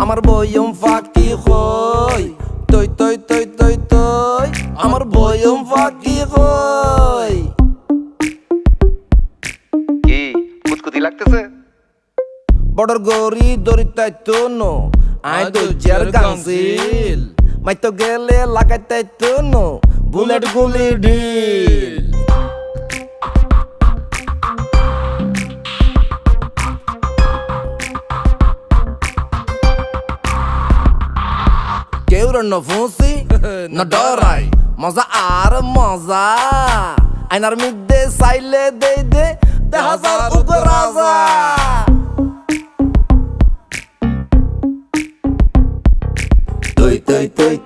আমার বয়ম ফাঁকি হই তৈ তৈ তৈ তৈ তৈ আমার বয়ম ফাঁকি হই কি কুতকুতি লাগতেছে? বড়র গরি দরিতাইতো নো আই দজ্জার গাংসিল মাইতো গেলে লাগাইতাইতো নো বুলেট গুলি ঢিল কেউ ন ফুসি ন ডরাই মজা আর মজা আইনার মিদ্দে সাইলে দেই দে হাজার উপরাজা তৈ তৈ তৈ